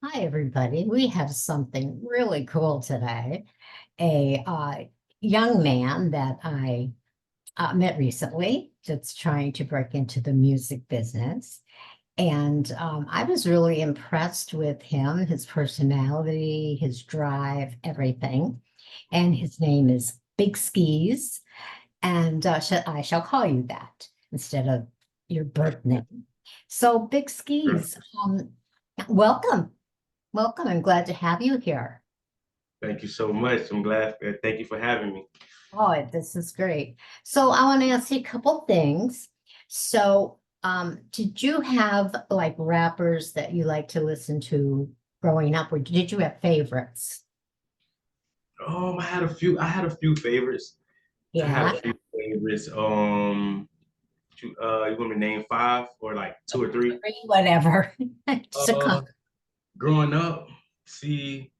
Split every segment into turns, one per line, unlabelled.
Hi, everybody. We have something really cool today. A young man that I met recently that's trying to break into the music business. And I was really impressed with him, his personality, his drive, everything. And his name is Big Skis. And I shall call you that instead of your birth name. So, Big Skis, welcome. Welcome. I'm glad to have you here.
Thank you so much. I'm glad. Thank you for having me.
Oh, this is great. So I want to ask you a couple things. So, did you have like rappers that you like to listen to growing up, or did you have favorites?
I had a few favorites. I had a
Yeah,
few favorites. You want me to name five or like two or three?
three, whatever. Just a
Uh,
couple.
Growing up, see,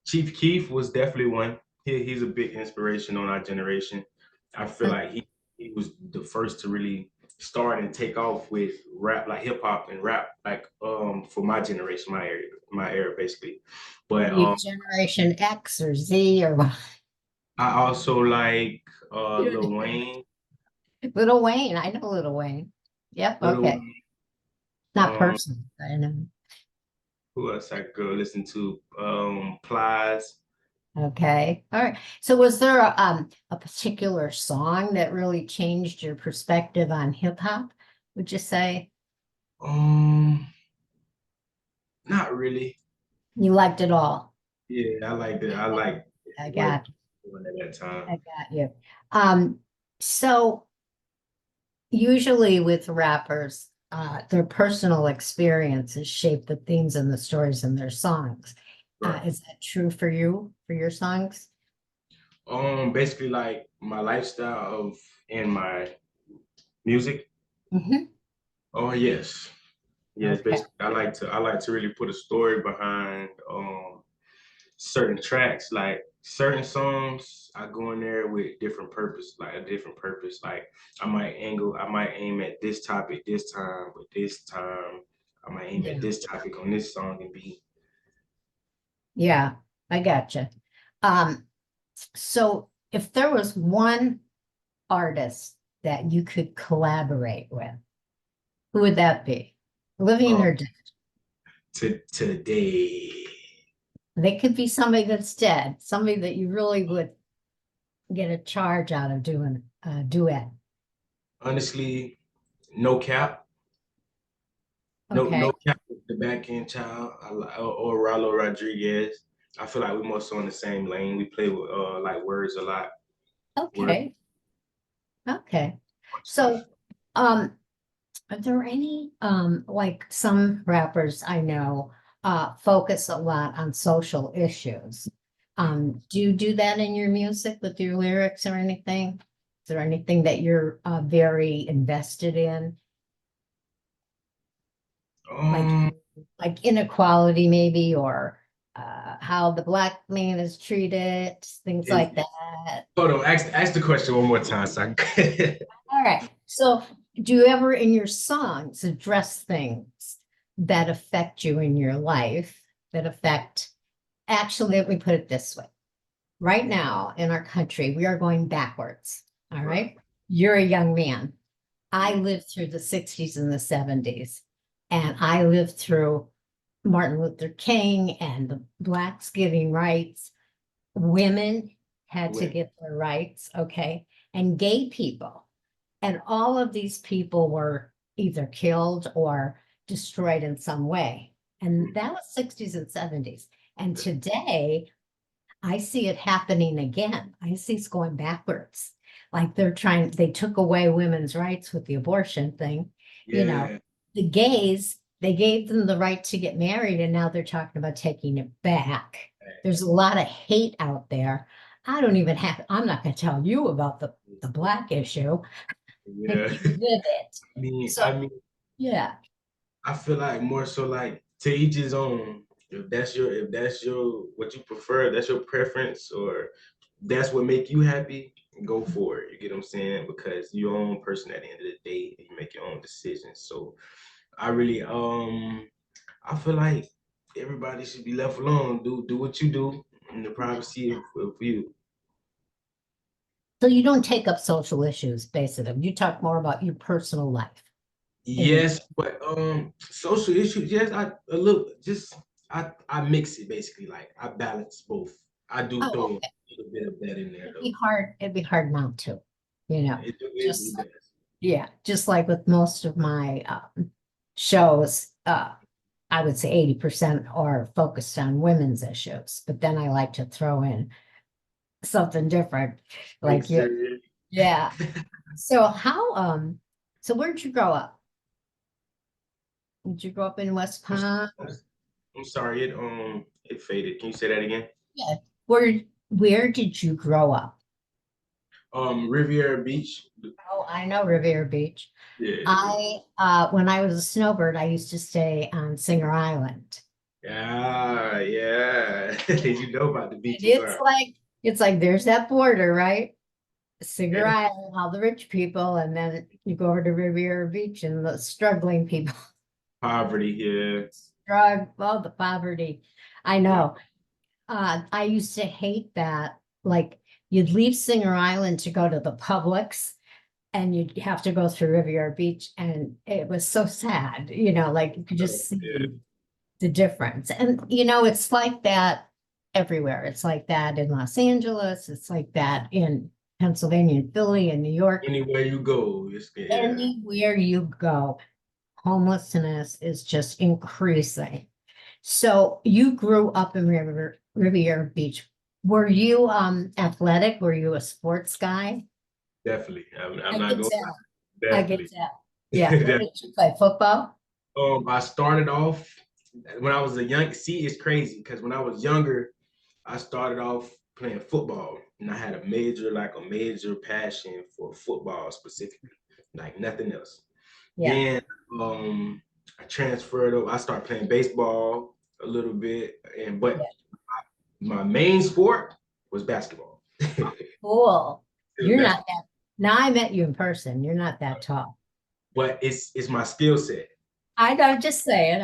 Chief Keef was definitely one. He's a big inspiration on our generation. I feel like he was the first to really start and take off with rap, like hip hop and rap, like for my generation, my era basically. But
You Generation X or Z or what?
I also like Lil Wayne.
Little Wayne. I know Little Wayne. Yep.
Little
Okay.
Wayne.
Not
Um,
personal, but I know.
who else I could go listen to? Plies.
Okay. All right. So was there a particular song that really changed your perspective on hip hop, would you say?
Um, Not really.
You liked it all.
Yeah, I liked it. I
Okay.
like
I
what it
got
was doing at that time.
I got you. Um, so usually with rappers, their personal experiences shape the themes and the stories in their songs.
Right.
Is that true for you, for your songs?
Basically like my lifestyle of in my music.
Hmm.
Oh yes. Yes,
Okay.
basically I like to really put a story behind certain tracks, like certain songs, I go in there with different purpose, like a different purpose. Like I might aim at this topic this time, but this time I might aim at
Yeah.
this topic on this song and be.
Yeah, I gotcha. Um, So if there was one artist that you could collaborate with, who would that be? Living
uh,
or dead?
to today.
They could be somebody that's dead, somebody that you really would get a charge out of doing a duet.
Honestly, no cap. No
Okay.
cap with the back end child or Rallo Rodriguez. I feel like we're more so in the same lane. We play with like words a lot. Words
Okay. Okay.
stuff.
So, are there any like some rappers I know focus a lot on social issues? Do you do that in your music with your lyrics or anything? Is there anything that you're very invested in, like
Um
like inequality maybe, or how the black man is treated, things
is
like that?
Hold on, ask the question one more time, so I
All right. So, do you ever in your songs address things that affect you in your life, that affect, actually, let me put it this way. Right now in our country, we are going backwards. All
Right.
right. You're a young man. I
Mhm.
lived through the 60s and the 70s, and I lived through Martin Luther King and the blacks getting rights. Women had to
When
get their rights, okay? And gay people. And all of these people were either killed or destroyed in some way. And that was 60s and 70s. And today, I see it happening again. I see it's going backwards. Like they took away women's rights with the abortion thing. You know,
yeah,
the gays, they gave them the right to get married, and now they're talking about taking it back. There's a lot of hate out there. I'm not going to tell you about the black issue.
yeah.
You live it.
I mean,
So,
I mean,
yeah.
I feel like more so like to each his own. If that's your what you prefer, that's your preference, or that's what make you happy, go for it. You get what I'm saying? Because you're your own person at the end of the day, and you make your own decisions. So I really I feel like everybody should be left alone. Do what you do in the privacy of you.
So you don't take up social issues, basically. You talk more about your personal life. And
Yes, but social issues, yes, I a little just I mix it basically. Like I balance both. I do
oh,
throw a
okay.
little bit of that in there
It'd be
though.
hard, it'd be hard not to, you know.
It
Just
does.
yeah, just like with most of my shows, I would say 80% are focused on women's issues, but then I like to throw in something different. Like
Makes
you,
sense.
yeah. So so where'd you grow up? Did you grow up in West
I'm,
Palm?
I'm sorry, it faded. Can you say that again?
Yeah. Where did you grow up?
Riviera Beach.
Oh, I know Riviera Beach.
Yeah.
When I was a snowbird, I used to stay on Singer Island.
Yeah, yeah. You know about the
And
beaches, huh?
it's like there's that border, right? Singer
Yeah.
Island, all the rich people, and then you go over to Riviera Beach and the struggling people,
Poverty, yeah.
oh, the poverty. I know. I used to hate that. Like you'd leave Singer Island to go to the Publix and you'd have to go through Riviera Beach, and it was so sad, like you could just
Yeah.
see the difference. And it's like that everywhere. It's like that in Los Angeles, it's like that in Pennsylvania and Philly and New York.
Anywhere you go, it's yeah.
Anywhere you go, homelessness is just increasing. So you grew up in Riviera Beach. Were you athletic? Were you a sports guy?
Definitely. I'm
I
not
could
going
tell.
to
I could
definitely.
tell. Yeah. What did you play? Football?
I started off when I was a young. See, it's crazy because when I was younger, I started off playing football, and I had like a major passion for football specifically, like nothing else.
Yeah.
Then I transferred over. I started playing baseball a little bit, but
Yeah.
my main sport was basketball.
Cool.
It was
You're not
basketball.
that. Now I met you in person. You're not that tall.
But it's my skill set.
I know, just saying.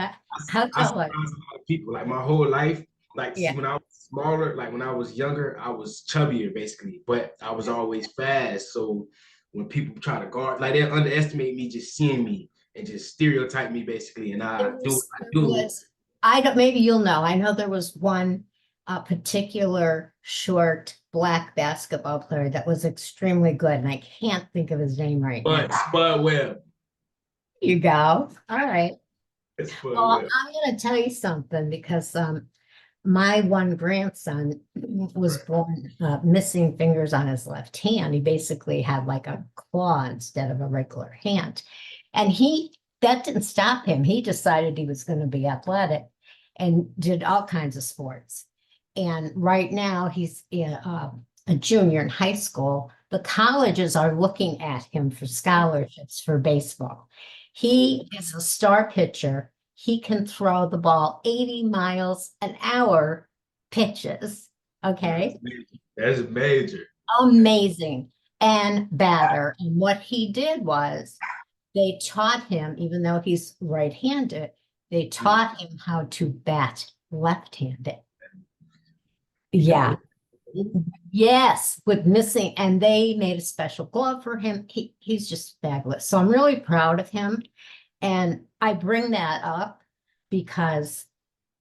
How
I
tall
surprised
are you?
a lot of people. Like my whole life, like see,
Yeah.
when I was smaller, like when I was younger, I was chubbier basically, but I was always fast. So when people try to guard, like they underestimate me, just seeing me and just stereotype me basically, and I do what I
There
do.
was, I don't, maybe you'll know. I know there was one particular short black basketball player that was extremely good, and I can't think of his name right now.
But Spud Webb,
You go. All right.
it's Spud
Well,
Webb.
I'm going to tell you something because my one grandson was born missing fingers on his left hand. He basically had like a claw instead of a regular hand. And that didn't stop him. He decided he was going to be athletic and did all kinds of sports. And right now he's a junior in high school. The colleges are looking at him for scholarships for baseball. He is a star pitcher. He can throw the ball 80 miles an hour pitches. Okay.
That's major.
Amazing. And batter. And what he did was they taught him, even though he's right-handed, they taught him how to bat left-handed. Yeah. Yes, with missing, and they made a special glove for him. He's just fabulous. So I'm really proud of him. And I bring that up because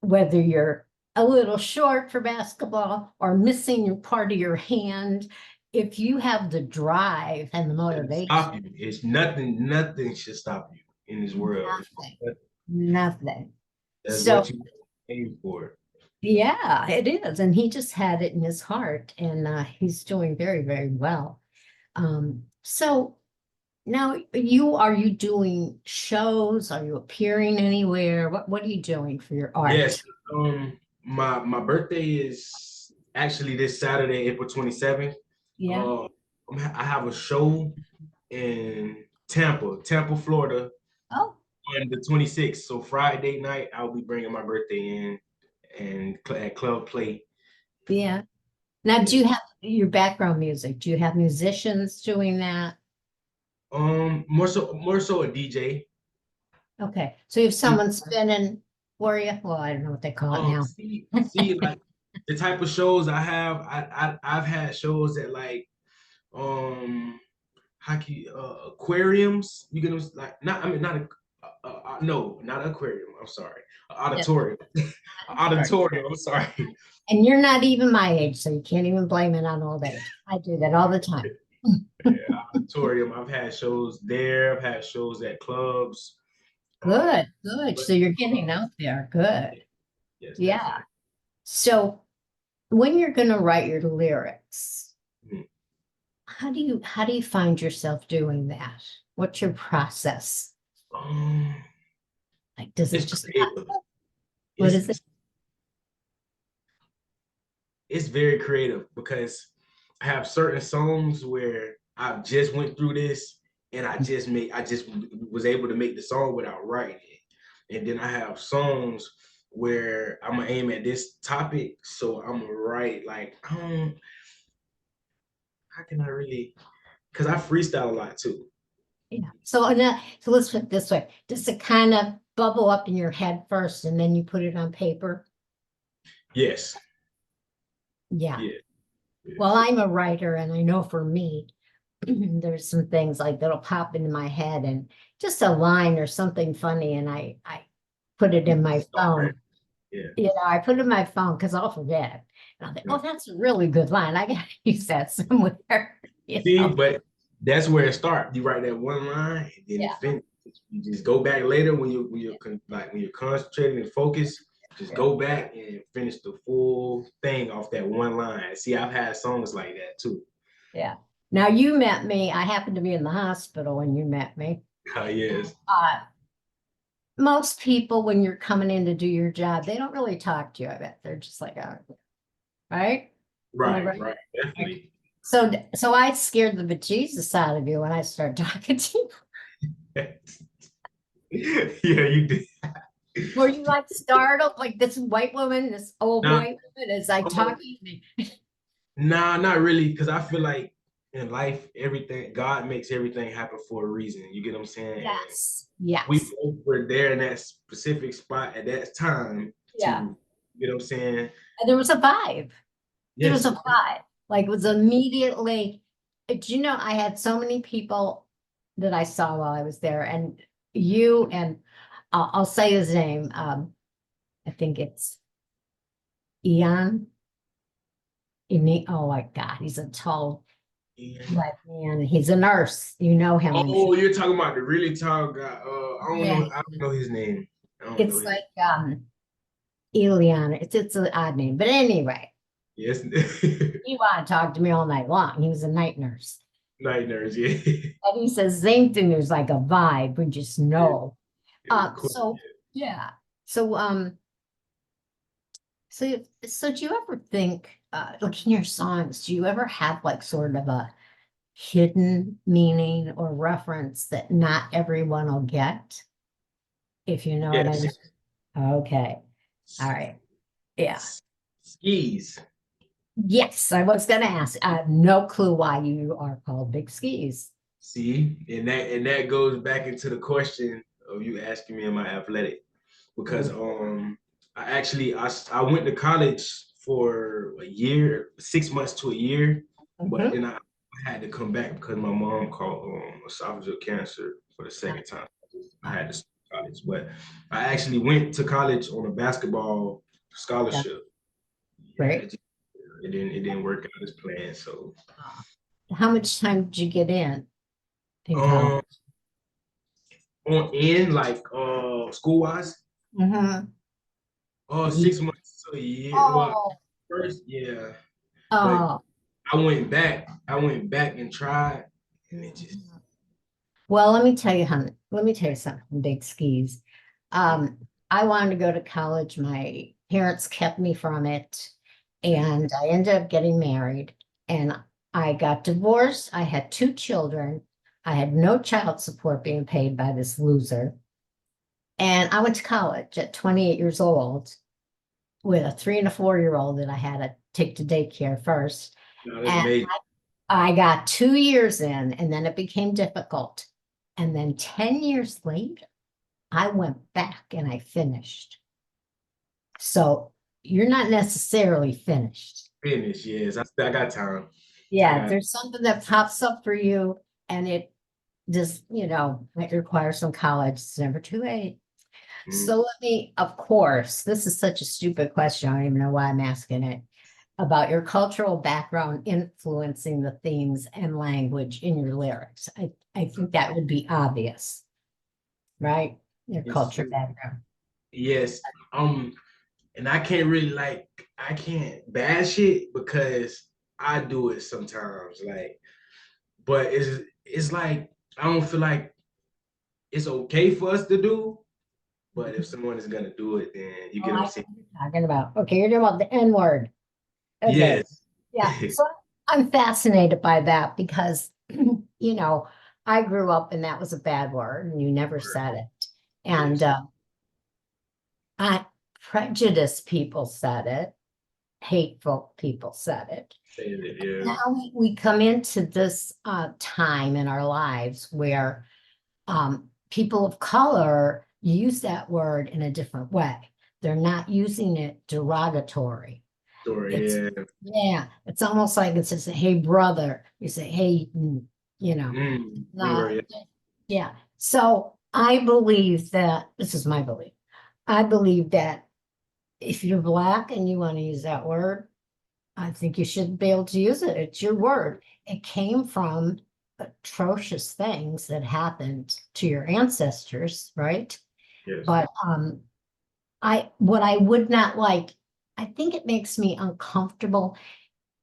whether you're a little short for basketball or missing your part of your hand, if you have the drive and the
Stop
motivation,
you. It's nothing should stop you in this world.
nothing, nothing.
That's
So
what you aim for.
yeah, it is. And he just had it in his heart, and he's doing very, very well. So now are you doing shows? Are you appearing anywhere? What are you doing for your
Yes.
art?
My birthday is actually this Saturday, April 27th.
Yeah.
Uh, I have a show in Tampa, Florida,
Oh,
on the 26th. So Friday night, I'll be bringing my birthday in and at Club Play.
yeah. Now, do
Yes.
you have your background music? Do you have musicians doing that?
More so a DJ.
Okay. So you have someone spinning for you? Well, I don't know what they call it now.
See, like the type of shows I have, I've had shows that like hockey aquariums. You get them like not I mean not a no, not aquarium. I'm sorry,
Yeah.
auditorium. Auditorium. I'm sorry.
And you're not even my age, so you can't even blame it on old age. I do that all the time.
Yeah, auditorium. I've had shows there. I've had shows at clubs.
Good, good. So you're getting out there. Good.
Yes,
Yeah.
definitely.
So when you're going to write your lyrics,
Mhm.
how do you find yourself doing that? What's your process?
Um,
Like, does it
it's
just,
creative.
what is it?
It's very creative because I have certain songs where I've just went through this and I just was able to make the song without writing it. And then I have songs where I'm gonna aim at this topic, so I'm gonna write like, how can I really? Because I freestyle a lot too.
Yeah. So let's put it this way. Does it kind of bubble up in your head first and then you put it on paper?
Yes.
Yeah.
Yeah. Yeah.
Well, I'm a writer and I know for me, there's some things like that'll pop into my head and just a line or something funny and I put it in my phone.
Yeah.
You know, I put it in my phone because I'll forget. And I'll think,
Yeah.
oh, that's a really good line. I gotta use that somewhere. You
See,
know?
but that's where it starts. You write that one line and then
Yeah.
it finishes. You just go back later when when you're concentrating and focused. Just go back and finish the full thing off that one line. See, I've had songs like that too.
Yeah. Now you met me. I happened to be in the hospital when you met me.
Yes.
Most people, when you're coming in to do your job, they don't really talk to you. I bet they're just like, oh, right? Am I
Right.
right?
Right. Definitely.
So I scared the bejesus out of you when I started talking to you.
Yeah, you did.
Were you like startled, like this white woman, this old
Nah,
white woman is like talking to me?
nah, not really, because I feel like in life, everything God makes everything happen for a reason. You get what I'm saying?
Yes,
We
yes,
both were there in that specific spot at that time to,
yeah.
you know what I'm saying?
And there was a vibe. There was
Yes.
a vibe. Like it was immediately. Do you know I had so many people that I saw while I was there, and you and I'll say his name. I think it's Ian. Oh my God, he's a tall
Yeah.
black man. He's a nurse. You know him, I'm sure.
Oh, you're talking about the really tall guy.
Yeah,
I don't know his name. I don't know
it's
his
like Eliana. It's an odd name, but anyway,
Yes.
he wanted to talk to me all night long. He was a night nurse,
Night nurse, yeah.
and he says same thing. There's like a vibe. We just
Yeah,
know.
it was cool.
So yeah. So so do you ever think like in your songs, do you ever have like sort of a hidden meaning or reference that not everyone will get? If you know what I
Yes.
mean. Okay. All right. Yeah.
Skis.
Yes, I was gonna ask. I have no clue why you are called Big Skis.
See, and that goes back into the question of you asking me, am I athletic? Because I went to college for a year, 6 months to a year, but
Mhm.
then I had to come back because my mom caught esophageal cancer for the second time. I had to start college, but I actually went to college on a basketball
That's
scholarship. Yeah,
great.
it didn't work out as planned. So
How much time did you get in college?
um on in like school wise,
Mhm.
6 months to a year. Well,
Oh,
first, yeah. But
oh.
I went back and tried, and it just
Well, let me tell you, honey, let me tell you something, Big Skis. Um, I wanted to go to college. My parents kept me from it, and I ended up getting married, and I got divorced. I had two children. I had no child support being paid by this loser. And I went to college at 28 years old with a 3 and a 4 year old that I had to take to daycare first.
that's
And
amazing.
I got 2 years in, and then it became difficult. And then 10 years later, I went back and I finished. So you're not necessarily finished.
Finish, yes. I got time. I
Yeah,
got
there's something that pops up for you and it just, might require some college. It's never too late.
mm,
So let me, of course, this is such a stupid question. I don't even know why I'm asking it. About your cultural background influencing the themes and language in your lyrics. I think that would be obvious, right? Your
it's
culture background.
yes. And I can't bash it because I do it sometimes. Like, but it's like I don't feel like it's okay for us to do. But if someone is gonna do it, then you
Oh,
get
I
what
know
I'm
what
saying.
you're talking about. Okay, you're talking about the N word. Okay.
Yes.
Yeah. So I'm fascinated by that because, I grew up and that was a bad word and you never said it. And
Yes.
I prejudiced people said it, hateful people said it.
Say it. Yeah.
Now we come into this time in our lives where people of color use that word in a different way. They're not using it derogatory.
Story.
It's,
Yeah.
yeah, it's almost like it says, hey, brother. You say, hey, you know, uh,
Remember, yeah.
yeah. So I believe that this is my belief. I believe that if you're black and you want to use that word, I think you should be able to use it. It's your word. It came from atrocious things that happened to your ancestors, right?
Yes.
But what I would not like, I think it makes me uncomfortable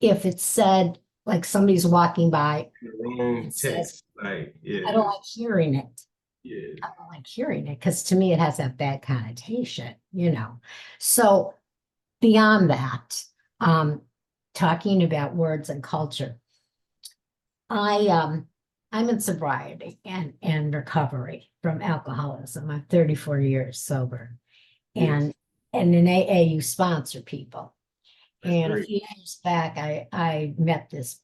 if it's said like somebody's walking by
The wrong
and says,
text. Like,
I don't
yeah.
like hearing it.
Yeah.
I don't like hearing it because to me it has that bad connotation. So beyond that, um, talking about words and culture, I'm in sobriety and recovery from alcoholism. I'm 34 years sober.
Yes.
And in AA you sponsor people.
That's
And a
great.
few years back I met this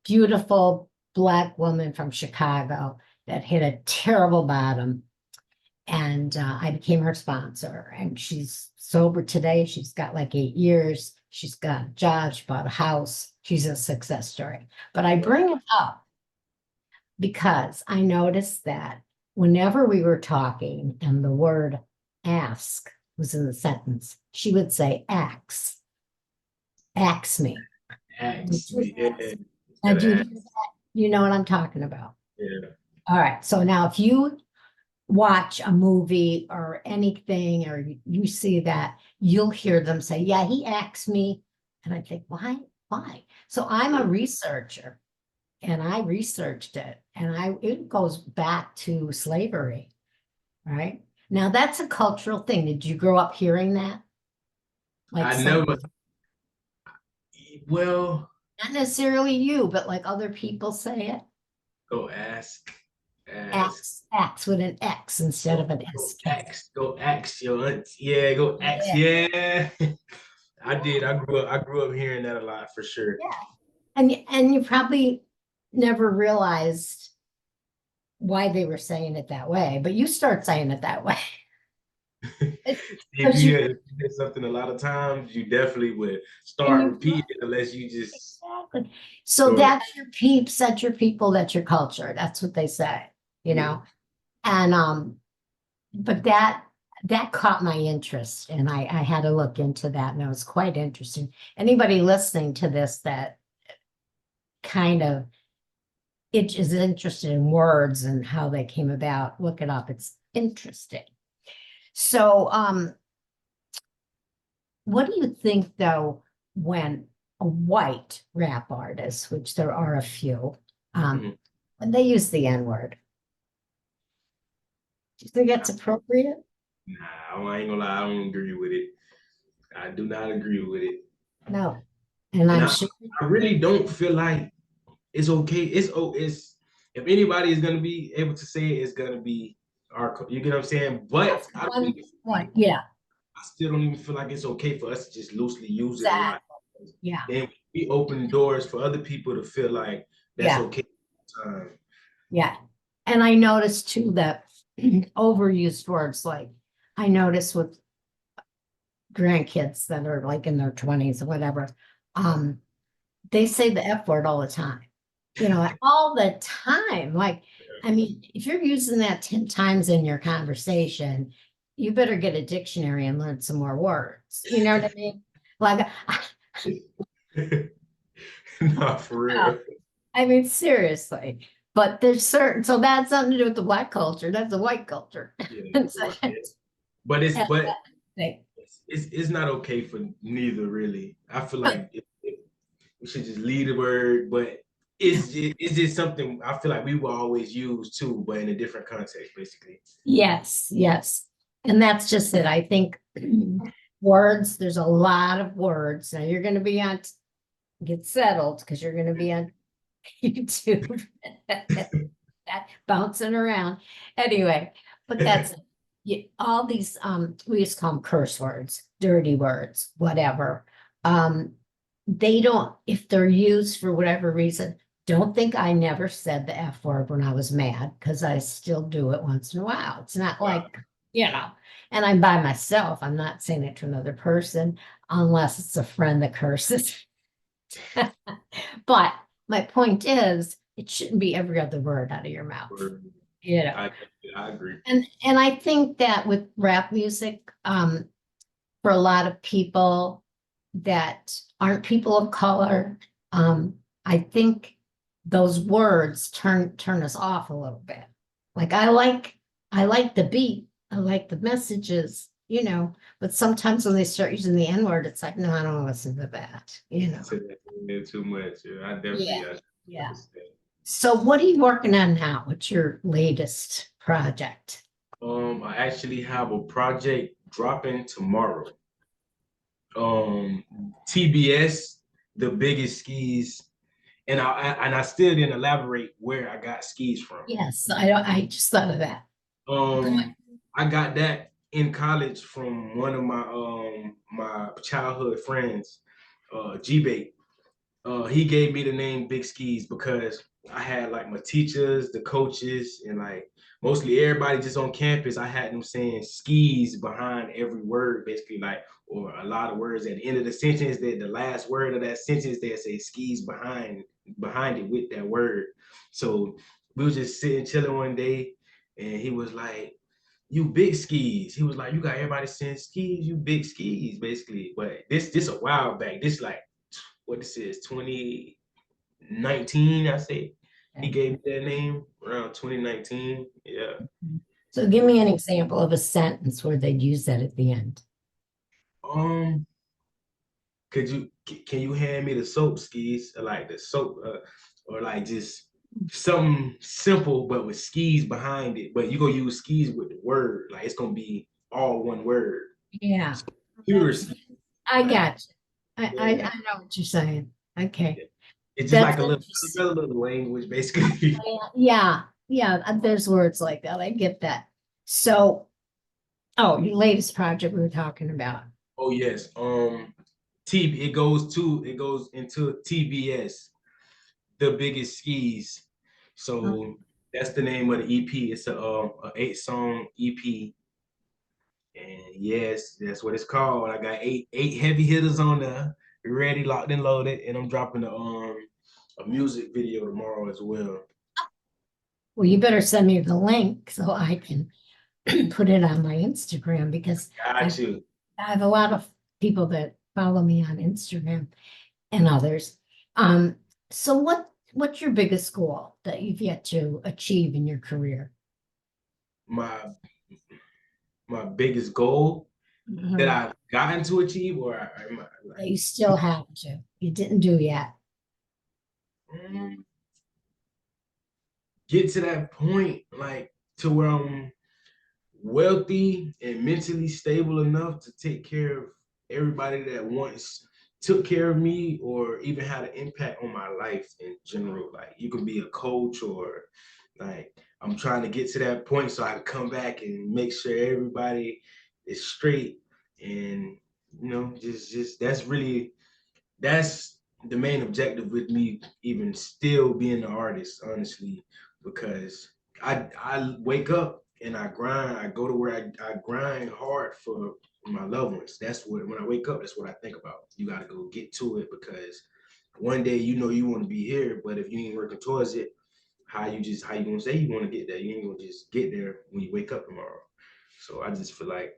beautiful Black woman from Chicago that hit a terrible bottom. And I became her sponsor. And she's sober today. She's got like 8 years. She's got a job. She bought a house. She's a success story. But I bring it up because I noticed that whenever we were talking and the word ask was in the sentence, she would say ax me.
Ask me. Yeah.
Now,
Gotta
do you
ask.
hear that? You know what I'm talking about.
Yeah.
All right. So now if you watch a movie or anything, or you see that, you'll hear them say, yeah, he asked me. And I think, why? Why? So I'm a researcher and I researched it and it goes back to slavery, right? Now that's a cultural thing. Did you grow up hearing that? Like
I never.
something,
Well,
not necessarily you, but like other people say it.
go ask. Ask.
X with an X instead of an SK.
Go ask your aunt. Yeah, go ask.
Yeah.
Yeah. I did. I grew up hearing that a lot for sure.
Yeah. And you probably never realized why they were saying it that way, but you start saying it that way.
If
Because
you
you
if you did something a lot of times, you definitely would
and
start
you
repeating it unless you just
exactly. So
go ahead.
that's your peeps, that's your people, that's your culture. That's what they say, you
Yeah.
know. And but that caught my interest and I had to look into that and it was quite interesting. Anybody listening to this that kind of it is interested in words and how they came about, look it up. It's interesting. So, what do you think though, when a white rap artist, which there are a few,
Mhm.
when they use the N-word, do you think that's appropriate?
Nah, I ain't gonna lie, I don't agree with it. I do not agree with it.
No. And
And
I'm sure,
I really don't feel like it's okay. It's if anybody is gonna be able to say it, it's gonna be you get what I'm saying? But
that's one point. Yeah,
I still don't even feel like it's okay for us to just loosely use it a lot.
exactly. Yeah,
Then we open doors for other people to feel like that's
yeah,
okay. Time.
yeah. And I noticed too that overused words like I noticed with grandkids that are like in their 20s or whatever, um, they say the F word all the time. All the time. Like, I mean, if you're using that 10 times in your conversation, you better get a dictionary and learn some more words. You know what I mean? Like,
No, for real.
I mean, seriously. But there's certain, so that's something to do with the black culture. That's the white culture.
Yeah,
And
of
so,
course. Yeah. But it's
and
but
they-
it's not okay for neither really. I feel like we should just leave the word, but it's just something I feel like we will always use too, but in a different context, basically.
yes, yes. And that's just it. I think words, there's a lot of words. Now you're going to be on, get settled because you're going to be on YouTube that bouncing around. Anyway, but that's all these we just call them curse words, dirty words, whatever. They don't, if they're used for whatever reason, don't think I never said the F word when I was mad, because I still do it once in a while. It's not
Wow.
like, and I'm by myself. I'm not saying it to another person unless it's a friend that curses. But my point is, it shouldn't be every other word out of your mouth. You know,
I I agree.
and I think that with rap music, for a lot of people that aren't people of color, I think those words turn us off a little bit. Like I like the beat, I like the messages, but sometimes when they start using the N-word, it's like, no, I don't want to listen to that.
Said that too much. Yeah,
Yeah.
I
Yeah.
understand.
So what are you working on now? What's your latest project?
I actually have a project dropping tomorrow. TBS, the biggest skis, and I still didn't elaborate where I got skis from.
Yes, I just thought of that.
Um, I got that in college from one of my childhood friends, G-Bait. He gave me the name Big Skis because I had like my teachers, the coaches, and like mostly everybody just on campus. I had them saying skis behind every word, basically, like, or a lot of words at the end of the sentence, that the last word of that sentence, they say skis behind it with that word. So we was just sitting chilling one day, and he was like, "You big skis." He was like, "You got everybody saying skis, you big skis," basically. But this a while back. This like what this is, 2019, I say. He gave me that name around 2019. Yeah.
So give me an example of a sentence where they'd use that at the end.
Um, can you hand me the soap skis, or like the soap, or like just something simple but with skis behind it, but you gonna use skis with the word, like it's gonna be all one word.
Yeah,
Computer skis,
I
like,
got you. I
yeah.
know what you're saying. Okay,
It's just
that's
like a little
interesting.
another little language, basically.
Yeah, yeah, there's words like that. I get that. So, oh, your latest project we were talking about.
Oh yes. It goes into TBS, the biggest skis.
Oh,
So that's the name of the EP. It's a 8-song EP, and yes, that's what it's called. I got eight heavy hitters on there, ready, locked and loaded, and I'm dropping a music video tomorrow as well.
well, you better send me the link so I can put it on my Instagram, because I,
Got you.
I have a lot of people that follow me on Instagram and others. Um, so what's your biggest goal that you've yet to achieve in your career?
My my biggest goal that
Mhm.
I've gotten to achieve, or
That you still have to, you didn't do yet.
um, get to that point, like to where I'm wealthy and mentally stable enough to take care of everybody that once took care of me or even had an impact on my life in general. Like you can be a coach, or like I'm trying to get to that point so I can come back and make sure everybody is straight, and just that's the main objective with me even still being an artist, honestly, because I wake up and I grind. I go to where I grind hard for my loved ones. That's what, when I wake up, that's what I think about. You got to go get to it, because one day you know you want to be here, but if you ain't working towards it, how you gonna say you want to get there? You ain't gonna just get there when you wake up tomorrow. So I just feel like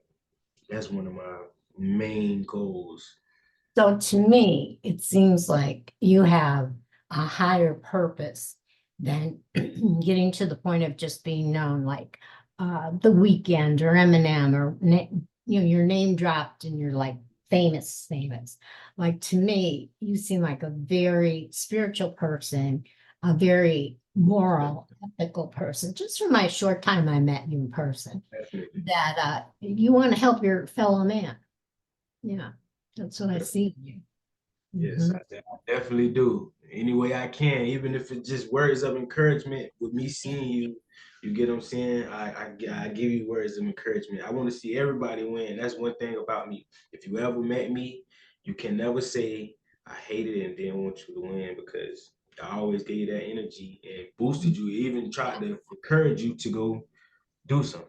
that's one of my main goals.
So to me, it seems like you have a higher purpose than getting to the point of just being known, like The Weeknd or Eminem, or your name dropped and you're like famous. Like, to me, you seem like a very spiritual person, a very moral, ethical person. Just from my short time I met you in person,
Definitely.
that you want to help your fellow man. Yeah, that's what I see in you.
Yes,
Mhm.
I definitely do. Any way I can, even if it's just words of encouragement with me seeing you, you get what I'm saying? I give you words of encouragement. I want to see everybody win. That's one thing about me. If you ever met me, you can never say I hated it and didn't want you to win, because I always gave you that energy and boosted you, even tried to encourage you to go do something.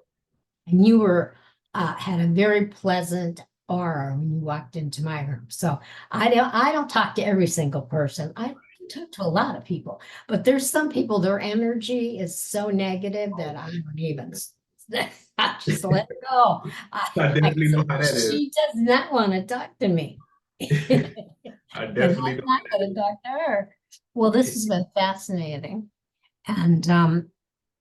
And you were had a very pleasant aura when you walked into my room. So I don't talk to every single person. I talk to a lot of people, but there's some people, their energy is so negative that I don't even I just let it go.
I
I
definitely know how that is.
she does not want to talk to me.
I
And
definitely
I'm
know
not
how
going to talk to her. Well, this has been fascinating. And I'm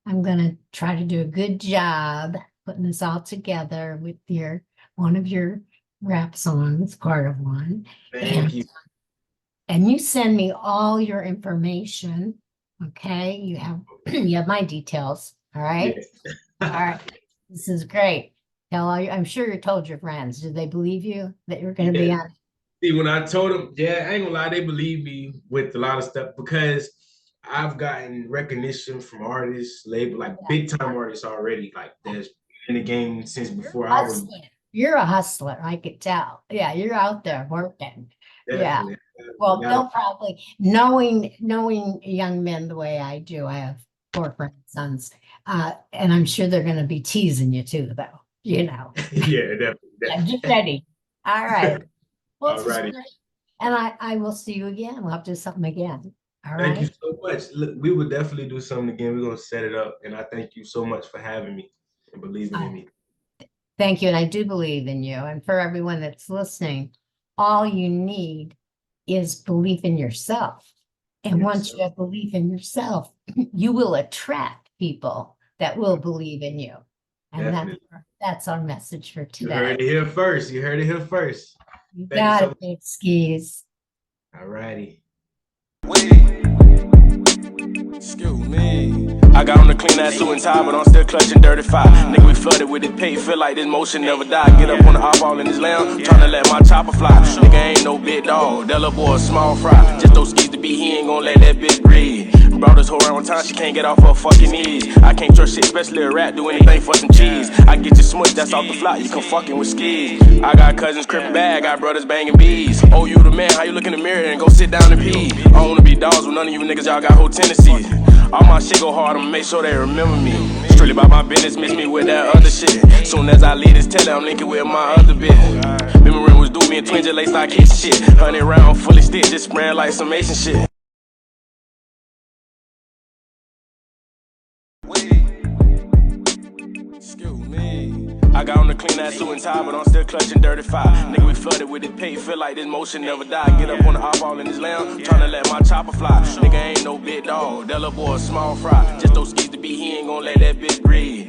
going to try to do a good job putting this all together with one of your rap songs, part of one.
Thank
And
you.
and you send me all your information. Okay. You have you have my details. All right.
Yes.
All right. This is great. I'm sure you told your friends. Did they believe you that you're going to be
Yeah.
on?
See, when I told them, yeah, I ain't gonna lie, they believe me with a lot of stuff, because I've gotten recognition from artists, label, like big time artists already, like that's in the game since
You're
before
a
I was.
hustler. You're a hustler. I could tell. Yeah, you're out there working. Yeah.
Definitely.
Well,
I got
they'll probably knowing young men the way I do. I have four grandsons, and I'm sure they're going to be teasing you too, though.
yeah, definitely,
Yeah, get
definitely.
ready. All right. Well, this is
Alrighty.
great, and I will see you again. We'll have to do something again. All
Thank you
right.
so much. Look, we will definitely do something again. We're gonna set it up, and I thank you so much for having me and believing in
I
me.
thank you, and I do believe in you. And for everyone that's listening, all you need is belief in yourself. And
Yes,
once
sir.
you have belief in yourself, you will attract people that will believe in you. And
Definitely.
that's our message for
You heard
today.
it here first. You heard it here first.
You
Thank you
got
so
it,
much.
big skis.
Alrighty.
Excuse me. I got on the clean ass suit and tie, but I'm still clutching dirty fire. Nigga, we flooded with this pay, feel like this motion never die. Get up on the eyeball in this lamb, tryna let my chopper fly. Nigga ain't no big dog, that little boy a small fry. Just those skis to be, he ain't gon' let that bitch breathe. Brought this whole around time, she can't get off her fucking knees. I can't trust shit, especially a rat, do anything for some cheese. I get you smush, that's off the fly, you come fucking with skis. I got cousins crippin' bad, got brothers banging bees. Oh, you the man, how you look in the mirror and go sit down and pee? I don't wanna be dogs with none of you niggas, y'all got whole tendencies. All my shit go hard, I'ma make sure they remember me. Strictly about my business, miss me with that other shit. Soon as I leave this telly, I'm linking with my other bitch. Memory was due, me and twin just laced like his shit. 100 round, fully stitched, just spraying like some Mason shit. Excuse me. I got on the clean ass suit and tie, but I'm still clutching dirty fire. Nigga, we flooded with this pay, feel like this motion never die. Get up on the eyeball in this lamb, tryna let my chopper fly. Nigga ain't no big dog, that little boy a small fry. Just those skis to be, he ain't gon' let that bitch breathe.